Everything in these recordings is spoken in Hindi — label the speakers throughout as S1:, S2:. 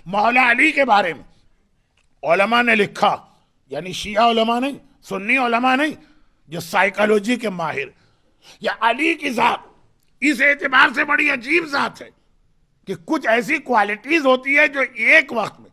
S1: मौला अली के बारे में उलमा ने लिखा, यानी शिया उलमा नहीं, सुन्नी उलमा नहीं, जो साइकोलॉजी के माहिर, या अली की जात इस एतबार से बड़ी अजीब जात है कि कुछ ऐसी क्वालिटीज होती है जो एक वक्त में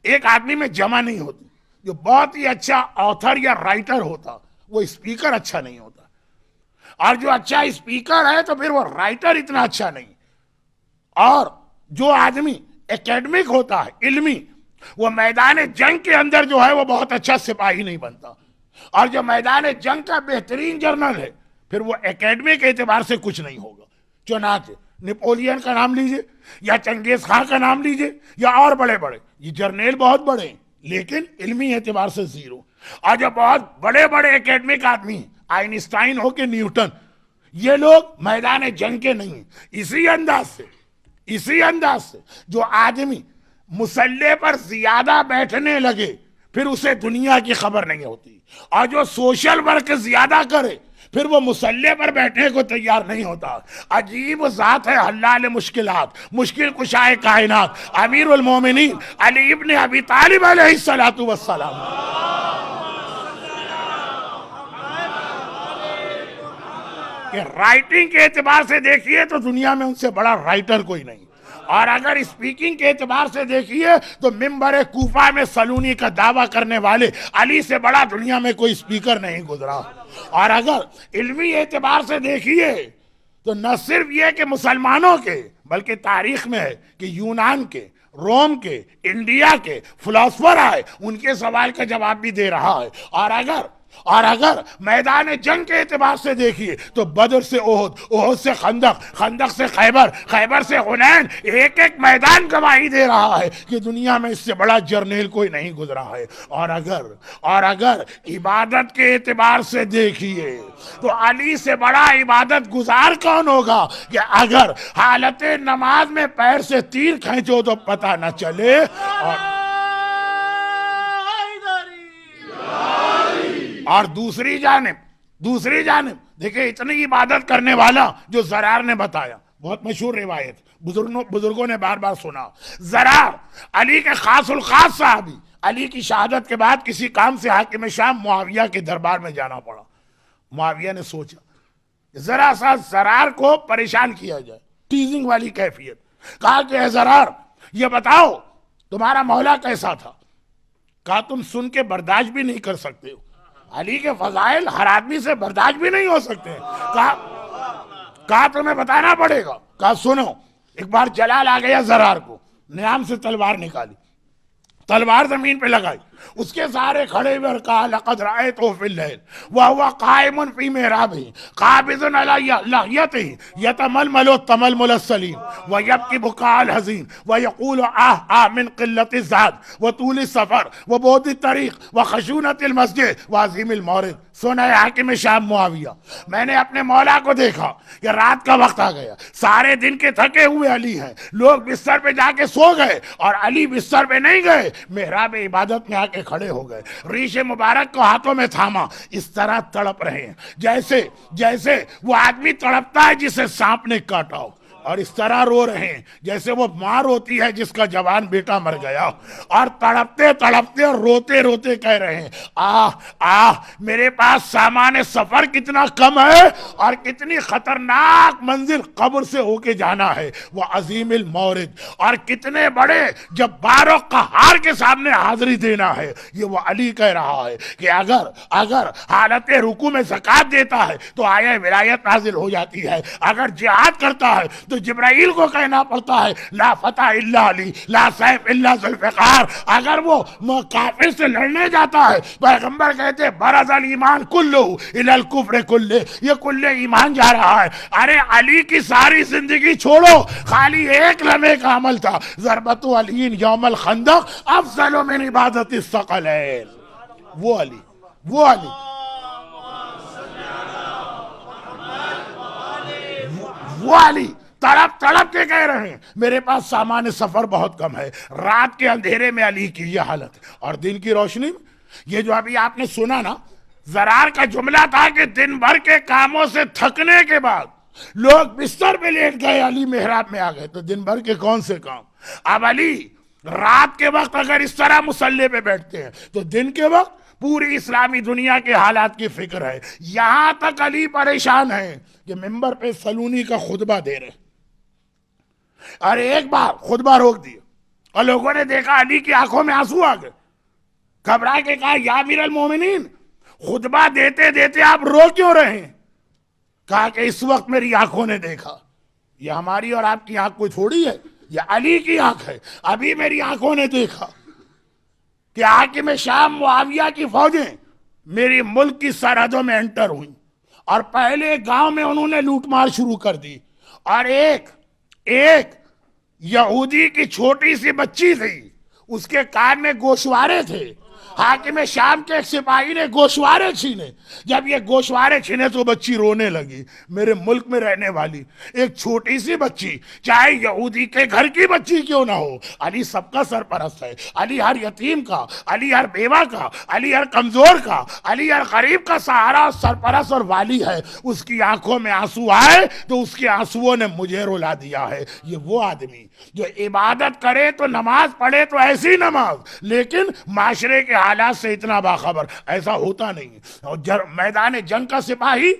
S1: एक आदमी में जमा नहीं होती। जो बहुत ही अच्छा ऑथर या राइटर होता वो स्पीकर अच्छा नहीं होता, और जो अच्छा स्पीकर है तो फिर वो राइटर इतना अच्छा नहीं। और जो आदमी एकेडमिक होता है, इल्मी, वो मैदान जंग के अंदर जो है वो बहुत अच्छा सिपाही नहीं बनता, और जो मैदान जंग का बेहतरीन जर्नल है फिर वो एकेडमिक एतबार से कुछ नहीं होगा। चुनाचे नेपोलियन का नाम लीजिए या चंगेज खान का नाम लीजिए या और बड़े बड़े, ये जर्नल बहुत बड़े हैं लेकिन इल्मी एतबार से जीरो। और जो बहुत बड़े बड़े एकेडमिक आदमी हैं, आइंस्टाइन हो के न्यूटन, ये लोग मैदान जंग के नहीं हैं। इसी अंदाज से जो आदमी मुसल्ले पर ज्यादा बैठने लगे फिर उसे दुनिया की खबर नहीं होती, और जो सोशल वर्क ज्यादा करे फिर वो मुसल्ले पर बैठने को तैयार नहीं होता। अजीब जात है हल्लाल मुश्किलात, मुश्किल कुशाए कायनात, अमीरुल मोमिनीन अली इब्न अबी तालिब अलैहिस्सलातु वस्सलाम। कि राइटिंग के एतबार से देखिए तो दुनिया में उनसे बड़ा राइटर कोई नहीं, और अगर स्पीकिंग के एतबार से देखिए तो मिंबर कूफा में सलूनी का दावा करने वाले अली से बड़ा दुनिया में कोई स्पीकर नहीं गुजरा। और अगर इल्मी एतबार से देखिए तो न सिर्फ ये कि मुसलमानों के, बल्कि तारीख में है कि यूनान के, रोम के, इंडिया के फिलोसफर आए, उनके सवाल का जवाब भी दे रहा है। और अगर मैदान जंग के एतबार से देखिए तो बदर से ओहद, ओहद से खंदक, खंदक से खैबर, खैबर से हुनैन, एक एक मैदान गवाही दे रहा है कि दुनिया में इससे बड़ा जर्नल कोई नहीं गुजरा है। और अगर इबादत के एतबार से देखिए तो अली से बड़ा इबादत गुजार कौन होगा कि अगर हालत नमाज में पैर से तीर खींचो तो पता न चले। और दूसरी जानिब देखिए, इतनी इबादत करने वाला जो ज़रार ने बताया, बहुत मशहूर रिवायत, बुजुर्गों ने बार बार सुना। ज़रार अली के खासुल खास साहबी, अली की शहादत के बाद किसी काम से हाकिम शाम मुआविया के दरबार में जाना पड़ा। मुआविया ने सोचा जरा सा ज़रार को परेशान किया जाए, टीजिंग वाली कैफियत। कहा कि ज़रार ये बताओ तुम्हारा मौला कैसा था? कहा तुम सुन के बर्दाश्त भी नहीं कर सकते हो, अली के फजाइल हर आदमी से बर्दाश्त भी नहीं हो सकते। कहा तुम्हें बताना पड़ेगा। कहा सुनो। एक बार जलाल आ गया ज़रार को, नियाम से तलवार निकाली, तलवार जमीन पे लगाई, उसके सारे खड़े हुए और कहा लक़द रअयतहु फ़िल लैल व हुवा क़ाइमुन फ़ी मिहराबिही क़ाबिज़ुन अला लह्यतिही यतमलमलु तमलमुल सलीम व यब्की बुकाअल हज़ीन व यक़ूलु आह आह मिन क़िल्लति ज़ाद व तूलि सफ़र व बुअदि तरीक़ व ख़शूनतिल मस्जिद व अज़ीमिल मौरिद। सुना है हाकिम शाम मुआविया, मैंने अपने मौला को देखा कि रात का वक्त आ गया, सारे दिन के थके हुए अली हैं, लोग बिस्तर पे जाके सो गए और अली बिस्तर पे नहीं गए, मेहराब इबादत में आके खड़े हो गए, रीशे मुबारक को हाथों में थामा, इस तरह तड़प रहे हैं जैसे वो आदमी तड़पता है जिसे सांप ने काटा हो, और इस तरह रो रहे हैं जैसे वो माँ रोती है जिसका जवान बेटा मर गया, और तड़पते तड़पते और रोते रोते कह रहे हैं आह आह मेरे पास सामान सफर कितना कम है और कितनी खतरनाक मंजिल कब्र से होके जाना है, वो अजीमिल मौरिद, और कितने बड़े जब्बारों कहार के सामने हाजिरी देना है। ये वो अली कह रहा है कि अगर हालत रुकू में ज़कात देता है तो आया विलायत नाजिल हो जाती है, अगर जिहाद करता है तो जिब्राइल को कहना पड़ता है ला फतह इल्ला अली ला सैफ इल्ला जुल्फ़िकार, अगर वो काफिर से लड़ने जाता है पैगंबर कहते बरज़ल ईमान कुल्लुहु इलल कुफ्र कुल्ले, ये कुल्ले ईमान जा रहा है। अरे अली की सारी जिंदगी छोड़ो, खाली एक लम्हे का अमल था, ज़रबतु अलीन यौमल खंदक अफ़ज़लु मिन इबादति सक़लैन। वो अली तड़प तड़प के कह रहे हैं मेरे पास सामान सफर बहुत कम है। रात के अंधेरे में अली की यह हालत है, और दिन की रोशनी में ये जो अभी आपने सुना ना, ज़रार का जुमला था कि दिन भर के कामों से थकने के बाद लोग बिस्तर पे लेट गए, अली मेहराब में आ गए, तो दिन भर के कौन से काम। अब अली रात के वक्त अगर इस तरह मुसल्ले पे बैठते हैं तो दिन के वक्त पूरी इस्लामी दुनिया के हालात की फिक्र है। यहां तक अली परेशान है कि मिंबर पे सलूनी का खुतबा दे रहे, अरे एक बार खुतबा रोक दिया और लोगों ने देखा अली की आंखों में आंसू आ गए, घबरा के कहा या अमीरुल मोमिनीन, खुतबा देते देते आप रो क्यों रहे हैं? कहा कि इस वक्त मेरी आंखों ने देखा, ये हमारी और आपकी आंख कोई थोड़ी है, ये अली की आंख है। अभी मेरी आंखों ने देखा कि हाकिम शाम मुआविया की फौजें मेरी मुल्क की सरहदों में एंटर हुई और पहले गांव में उन्होंने लूटमार शुरू कर दी और एक यहूदी की छोटी सी बच्ची थी, उसके कान में गोशवारे थे। हाकिम शाम के एक सिपाही ने गोशवारे छीने, जब ये गोशवारे छीने तो बच्ची रोने लगी। मेरे मुल्क में रहने वाली एक छोटी सी बच्ची, चाहे यहूदी के घर की बच्ची क्यों ना हो, अली सबका सरपरस्त है, अली हर यतीम का, अली हर बेवा का, अली हर कमजोर का, अली हर गरीब का सहारा, सरपरस्त और वाली है। उसकी आंखों में आंसू आए तो उसके आंसुओं ने मुझे रुला दिया है। ये वो आदमी जो इबादत करे तो नमाज पढ़े तो ऐसी नमाज, लेकिन माशरे के हालात से इतना बाखबर, ऐसा होता नहीं है। और मैदान जंग का सिपाही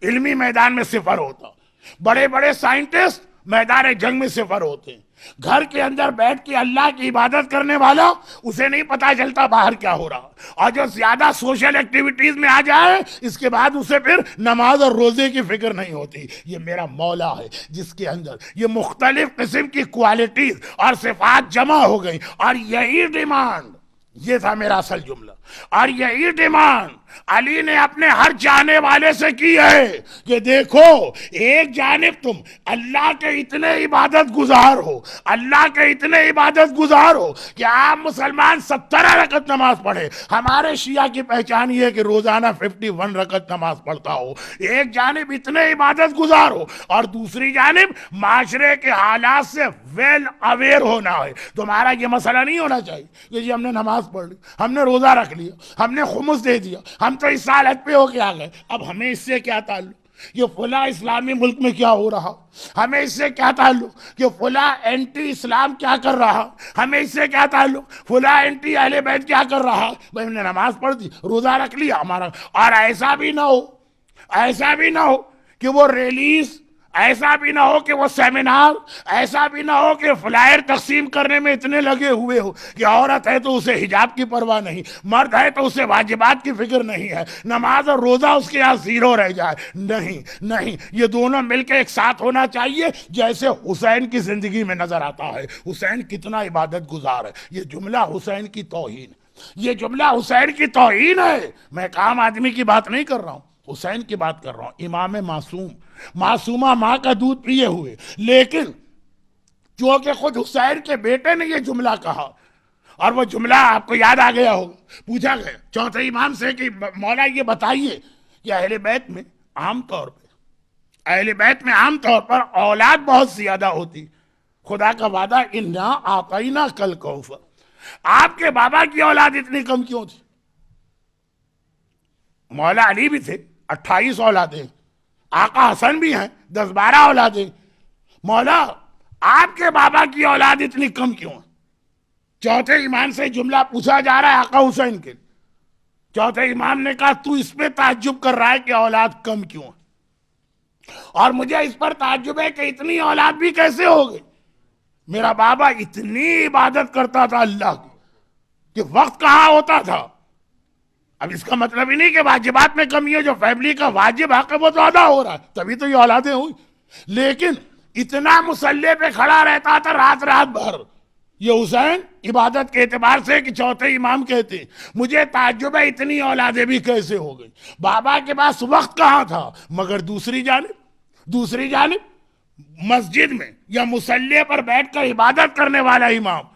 S1: इल्मी मैदान में सिफर होता, बड़े बड़े साइंटिस्ट मैदान जंग में सिफर होते हैं। घर के अंदर बैठ के अल्लाह की इबादत करने वाला, उसे नहीं पता चलता बाहर क्या हो रहा, और जो ज्यादा सोशल एक्टिविटीज में आ जाए इसके बाद उसे फिर नमाज और रोजे की फिक्र नहीं होती। ये मेरा मौला है जिसके अंदर ये मुख्तलिफ किस्म की क्वालिटीज और सिफात जमा हो गई, और यही डिमांड, ये था मेरा असल जुमला, और यही डिमांड अली ने अपने हर जाने वाले से की है कि देखो, एक जानिब तुम अल्लाह के इतने इबादत गुजार हो, अल्लाह के इतने इबादत गुजार हो कि आप मुसलमान 70 रकत नमाज पढ़े, हमारे शिया की पहचान ये है कि रोजाना 51 रकत नमाज पढ़ता हो। एक जानिब इतने इबादत गुजार हो और दूसरी जानिब माशरे के हालात से वेल अवेयर होना है। तुम्हारा ये मसला नहीं होना चाहिए कि जी हमने नमाज पढ़ ली, हमने रोजा रख लिया, हमने खुमुस दे दिया, हम तो इस साल हज पे होके आ गए, अब हमें इससे क्या ताल्लुक, ये फुला इस्लामी मुल्क में क्या हो रहा, हमें इससे क्या ताल्लुक कि फुला एंटी इस्लाम क्या कर रहा, हमें इससे क्या ताल्लुक, फुला एंटी अहले बैत क्या कर रहा। भाई हमने नमाज पढ़ दी, रोजा रख लिया हमारा। और ऐसा भी ना हो, ऐसा भी ना हो कि वो रिलीज, ऐसा भी ना हो कि वो सेमिनार, ऐसा भी ना हो कि फ्लायर तकसीम करने में इतने लगे हुए हो कि औरत है तो उसे हिजाब की परवाह नहीं, मर्द है तो उसे वाजिबात की फिक्र नहीं है, नमाज और रोजा उसके यहाँ जीरो रह जाए। नहीं नहीं, ये दोनों मिलकर एक साथ होना चाहिए, जैसे हुसैन की जिंदगी में नजर आता है। हुसैन कितना इबादत गुजार है। ये जुमला हुसैन की तौहीन, ये जुमला हुसैन की तौहीन है। मैं एक आम आदमी की बात नहीं कर रहा हूं, हुसैन की बात कर रहा हूं। इमाम मासूम, मासूमा माँ का दूध पिए हुए, लेकिन क्योंकि खुद हुसैन के बेटे ने यह जुमला कहा, और वो जुमला आपको याद आ गया होगा, पूछा गया चौथे इमाम से कि मौला ये बताइए कि अहले बैत में आमतौर पर, अहले बैत में आमतौर पर औलाद बहुत ज्यादा होती, खुदा का वादा इन्ना आतईना कल कौफर, आपके बाबा की औलाद इतनी कम क्यों थी? मौला अली भी थे, 28 औलादें, आका हसन भी हैं, 10-12 औलादें। मौला आपके बाबा की औलाद इतनी कम क्यों है? चौथे इमाम से जुमला पूछा जा रहा है आका हुसैन के। चौथे इमाम ने कहा तू इस पे ताज्जुब कर रहा है कि औलाद कम क्यों है, और मुझे इस पर ताज्जुब है कि इतनी औलाद भी कैसे हो गई। मेरा बाबा इतनी इबादत करता था अल्लाह की कि वक्त कहां होता था। अब इसका मतलब ही नहीं कि वाजिबात में कमी है, जो फैमिली का वाजिब हक है वो तो अदा हो रहा है, तभी तो ये औलादें हुई। लेकिन इतना मुसल्ले पे खड़ा रहता था रात रात भर। ये हुसैन इबादत के एतबार से कि चौथे इमाम कहते, मुझे ताज्जुब है इतनी औलादें भी कैसे हो गई। बाबा के पास वक्त कहां था, मगर दूसरी जानिब मस्जिद में या मुसल्ले पर बैठकर इबादत करने वाला इमाम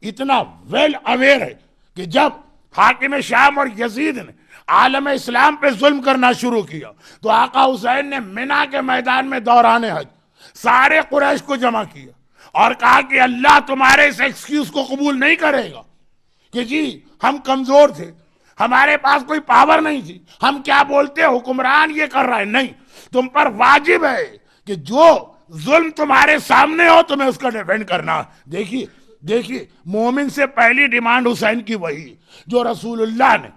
S1: इतना वेल अवेयर है कि जब हाकिम शाम और यजीद ने आलम इस्लाम पे जुल्म करना शुरू किया तो आका हुसैन ने मिना के मैदान में दौरान हज सारे कुरैश को जमा किया और कहा कि अल्लाह तुम्हारे इस एक्सक्यूज को कबूल नहीं करेगा कि जी हम कमजोर थे, हमारे पास कोई पावर नहीं थी, हम क्या बोलते हुक्मरान ये कर रहा है। नहीं, तुम पर वाजिब है कि जो जुल्म तुम्हारे सामने हो तुम्हें उसका डिफेंड करना। देखिए देखिए, मोमिन से पहली डिमांड हुसैन की वही जो रसूलुल्लाह ने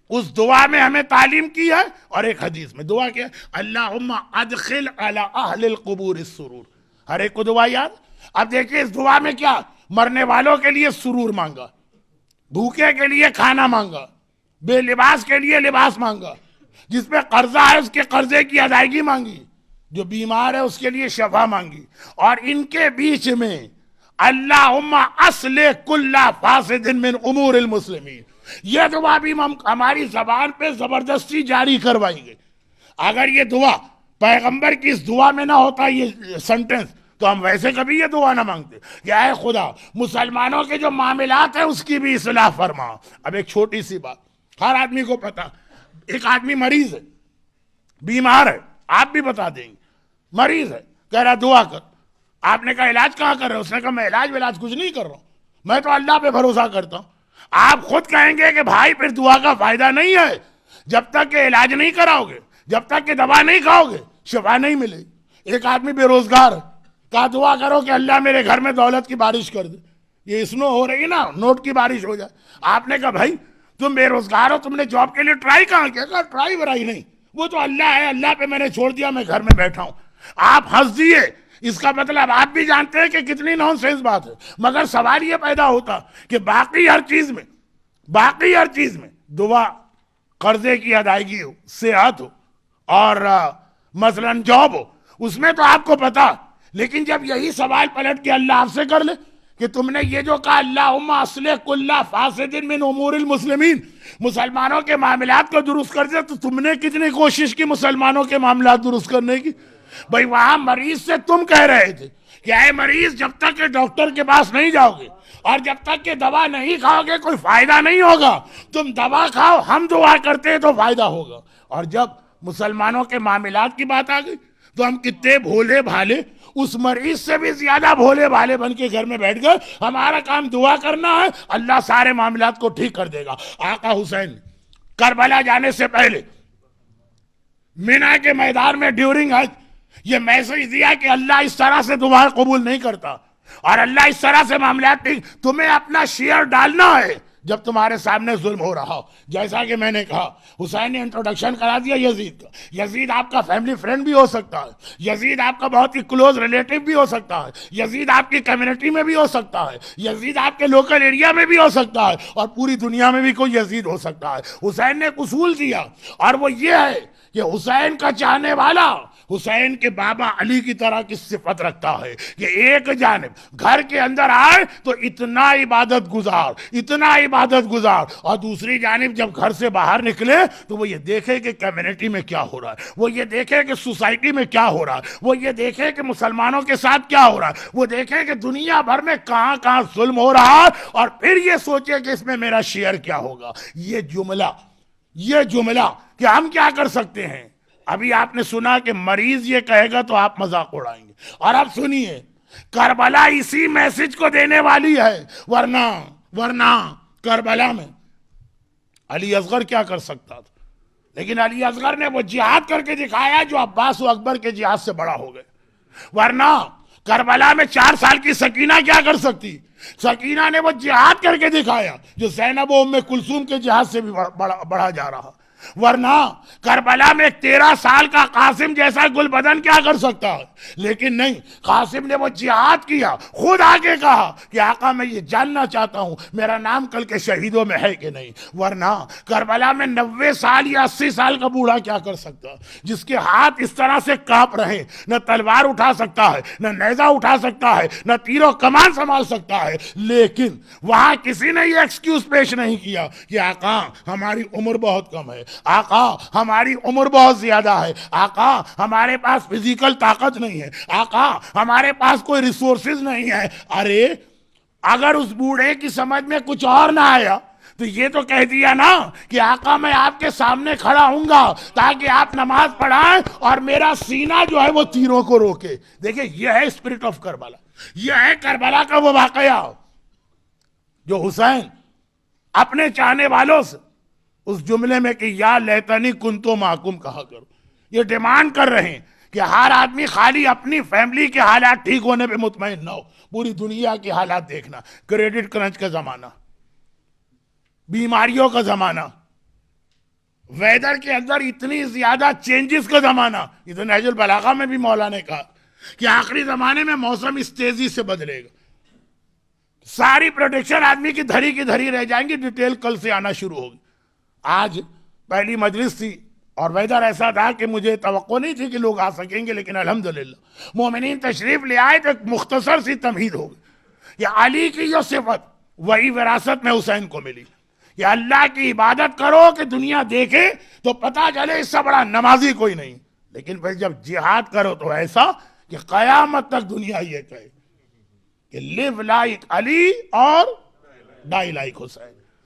S1: उस दुआ में हमें तालीम की है। और एक हदीस में दुआ क्या है, अल्लाहुम्मा अदखिल अला अहलिल कुबूर सुरूर। हर एक को दुआ याद। अब देखिए इस दुआ में क्या, मरने वालों के लिए सुरूर मांगा, भूखे के लिए खाना मांगा, बेलिबास के लिए लिबास मांगा, जिसपे कर्जा है उसके कर्जे की अदायगी मांगी, जो बीमार है उसके लिए शफा मांगी, और इनके बीच में अल्लाहुम्मा अस्ले कुल्ला फासिदिन मिन उमूरिल मुस्लिमीन, यह दुआ भी हम हमारी जबान पे जबरदस्ती जारी करवाई गई। अगर ये दुआ पैगंबर की इस दुआ में ना होता ये सेंटेंस, तो हम वैसे कभी ये दुआ ना मांगते। क्या है, खुदा मुसलमानों के जो मामलात है उसकी भी इस्लाह फरमा। अब एक छोटी सी बात, हर आदमी को पता, एक आदमी मरीज है, बीमार है, आप भी बता देंगे, मरीज है, कह रहा दुआ कर। आपने कहा इलाज कहाँ कर रहे हो? उसने कहा मैं इलाज कुछ नहीं कर रहा हूं, मैं तो अल्लाह पे भरोसा करता हूं। आप खुद कहेंगे कि भाई फिर दुआ का फायदा नहीं है, जब तक के इलाज नहीं कराओगे, जब तक के दवा नहीं खाओगे, शिफा नहीं मिलेगी। एक आदमी बेरोजगार, कहा दुआ करो कि अल्लाह मेरे घर में दौलत की बारिश कर दे, ये स्नो हो रही ना, नोट की बारिश हो जाए। आपने कहा भाई तुम बेरोजगार हो, तुमने जॉब के लिए ट्राई कहाँ किया? कहा ट्राई वराई नहीं, वो तो अल्लाह है, अल्लाह पे मैंने छोड़ दिया, मैं घर में बैठा हूं। आप हंस दिए, इसका मतलब आप भी जानते हैं कि कितनी नॉनसेंस बात है। मगर सवाल ये पैदा होता कि बाकी हर चीज में दुआ, कर्जे की अदायगी हो, सेहत हो, और मसलन जॉब हो, उसमें तो आपको पता। लेकिन जब यही सवाल पलट के अल्लाह आपसे कर ले कि तुमने ये जो कहा अल्लाहुम्मा अस्लिह कुल्ला फासिदिन मिन उमूरिल मुस्लिमीन, मुसलमानों के मामलात को दुरुस्त कर दे, तो तुमने कितनी कोशिश की मुसलमानों के मामलात दुरुस्त करने की? भाई वहां मरीज से तुम कह रहे थे कि आए मरीज, जब तक के डॉक्टर के पास नहीं जाओगे और जब तक के दवा नहीं खाओगे कोई फायदा नहीं होगा। तुम दवा खाओ, हम दुआ करते हैं तो फायदा होगा। और जब मुसलमानों के मामलात की बात आ गई तो हम कितने भोले भाले, उस मरीज से भी ज्यादा भोले भाले बन के घर में बैठ गए। हमारा काम दुआ करना है, अल्लाह सारे मामलात को ठीक कर देगा। आका हुसैन करबला जाने से पहले मीना के मैदान में ड्यूरिंग हज ये मैसेज दिया कि अल्लाह इस तरह से दुआ कबूल नहीं करता और अल्लाह इस तरह से मामलात नहीं, तुम्हें अपना शेयर डालना है जब तुम्हारे सामने जुल्म हो रहा हो। जैसा कि मैंने कहा, हुसैन ने इंट्रोडक्शन करा दिया यजीद का। यजीद आपका फैमिली फ्रेंड भी हो सकता है, यजीद आपका बहुत ही क्लोज रिलेटिव भी हो सकता है, यजीद आपकी कम्युनिटी में भी हो सकता है, यजीद आपके लोकल एरिया में भी हो सकता है, और पूरी दुनिया में भी कोई यजीद हो सकता है। हुसैन ने एक उसूल दिया और वो ये है कि हुसैन का चाहने वाला हुसैन के बाबा अली की तरह की सिफत रखता है कि एक जानिब घर के अंदर आए तो इतना इबादत गुजार, और दूसरी जानिब जब घर से बाहर निकले तो वो ये देखे कि कम्युनिटी में क्या हो रहा है, वो ये देखे कि सोसाइटी में क्या हो रहा है, वो ये देखे कि मुसलमानों के साथ क्या हो रहा है, वो देखे कि दुनिया भर में कहां कहां जुल्म हो रहा है, और फिर ये सोचे कि इसमें मेरा शेयर क्या होगा। ये जुमला कि हम क्या कर सकते हैं। अभी आपने सुना कि मरीज ये कहेगा तो आप मजाक उड़ाएंगे, और अब सुनिए, करबला इसी मैसेज को देने वाली है। वरना करबला में अली असगर क्या कर सकता था, लेकिन अली असगर ने वो जिहाद करके दिखाया जो अब्बास व अकबर के जिहाद से बड़ा हो गए। वरना करबला में 4 साल की सकीना क्या कर सकती? सकीना ने वो जिहाद करके दिखाया जो ज़ैनब व उम्मे कुलसूम के जिहाद से भी बढ़ा जा रहा। वरना करबला में 13 साल का कासिम जैसा गुलबदन क्या कर सकता है, लेकिन नहीं, कासिम ने वो जिहाद किया, खुद आके कहा कि आका मैं ये जानना चाहता हूं मेरा नाम कल के शहीदों में है कि नहीं। वरना करबला में 90 साल या 80 साल का बूढ़ा क्या कर सकता, जिसके हाथ इस तरह से कांप रहे, न तलवार उठा सकता है, न नेजा उठा सकता है, न तीरों कमान संभाल सकता है। लेकिन वहां किसी ने ये एक्सक्यूज पेश नहीं किया कि आका हमारी उम्र बहुत कम है, आका हमारी उम्र बहुत ज्यादा है, आका हमारे पास फिजिकल ताकत नहीं है, आका हमारे पास कोई रिसोर्सेज नहीं है। अरे अगर उस बूढ़े की समझ में कुछ और ना आया तो ये तो कह दिया ना कि आका मैं आपके सामने खड़ा हूंगा ताकि आप नमाज पढ़ाएं और मेरा सीना जो है वो तीरों को रोके। देखिए यह है स्पिरिट ऑफ करबला, यह है करबला का वो वाकया जो हुसैन अपने चाहने वालों से उस जुमले में कि या लैतनी कुंतो माकुम कहा करो, ये डिमांड कर रहे हैं कि हर आदमी खाली अपनी फैमिली के हालात ठीक होने पे मुतमईन ना हो, पूरी दुनिया के हालात देखना। क्रेडिट क्रंच का जमाना, बीमारियों का जमाना, वेदर के अंदर इतनी ज्यादा चेंजेस का जमाना। ये तो नहजुल बलागा में भी मौला ने कहा कि आखिरी जमाने में मौसम इस तेजी से बदलेगा, सारी प्रोटेक्शन आदमी की धरी रह जाएंगी। डिटेल कल से आना शुरू होगी। आज पहली मजलिस थी और वेदर ऐसा था कि मुझे तवक्को नहीं थी कि लोग आ सकेंगे, लेकिन अल्हम्दुलिल्लाह मोमिनीन तशरीफ ले आए तो एक मुख्तसर सी तमहीद होगी। ये अली की जो सिफत वही विरासत में हुसैन को मिली। ये अल्लाह की इबादत करो कि दुनिया देखे तो पता चले इससे बड़ा नमाजी कोई नहीं, लेकिन फिर जब जिहाद करो तो ऐसा कि कयामत तक दुनिया ये कहे कि लिव लाइक अली और डाई लाइक हुसैन।